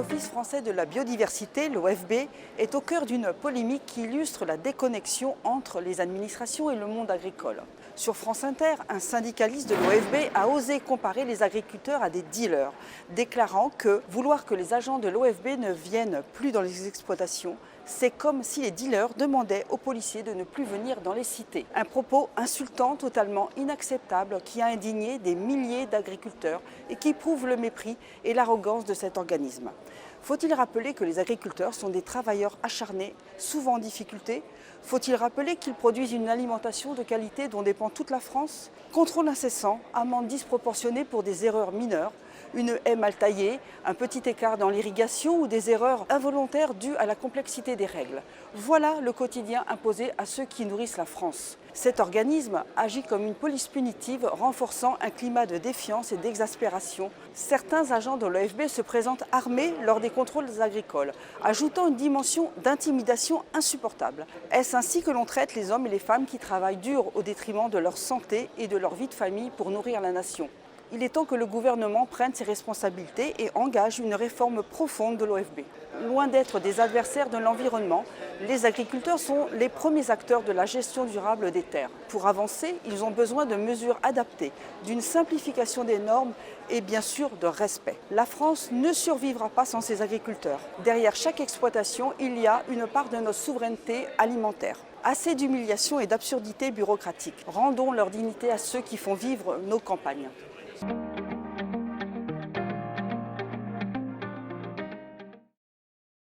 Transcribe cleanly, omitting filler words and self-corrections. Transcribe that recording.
L'Office français de la biodiversité, l'OFB, est au cœur d'une polémique qui illustre la déconnexion entre les administrations et le monde agricole. Sur France Inter, un syndicaliste de l'OFB a osé comparer les agriculteurs à des dealers, déclarant que vouloir que les agents de l'OFB ne viennent plus dans les exploitations, c'est comme si les dealers demandaient aux policiers de ne plus venir dans les cités. Un propos insultant, totalement inacceptable, qui a indigné des milliers d'agriculteurs et qui prouve le mépris et l'arrogance de cet organisme. Faut-il rappeler que les agriculteurs sont des travailleurs acharnés, souvent en difficulté? Faut-il rappeler qu'ils produisent une alimentation de qualité dont dépend toute la France? Contrôle incessant, amendes disproportionnées pour des erreurs mineures, une haie mal taillée, un petit écart dans l'irrigation ou des erreurs involontaires dues à la complexité des règles. Voilà le quotidien imposé à ceux qui nourrissent la France. Cet organisme agit comme une police punitive, renforçant un climat de défiance et d'exaspération. Certains agents de l'OFB se présentent armés lors des contrôles agricoles, ajoutant une dimension d'intimidation insupportable. Est-ce ainsi que l'on traite les hommes et les femmes qui travaillent dur au détriment de leur santé et de leur vie de famille pour nourrir la nation? Il est temps que le gouvernement prenne ses responsabilités et engage une réforme profonde de l'OFB. Loin d'être des adversaires de l'environnement, les agriculteurs sont les premiers acteurs de la gestion durable des terres. Pour avancer, ils ont besoin de mesures adaptées, d'une simplification des normes et bien sûr de respect. La France ne survivra pas sans ses agriculteurs. Derrière chaque exploitation, il y a une part de notre souveraineté alimentaire. Assez d'humiliation et d'absurdité bureaucratique. Rendons leur dignité à ceux qui font vivre nos campagnes.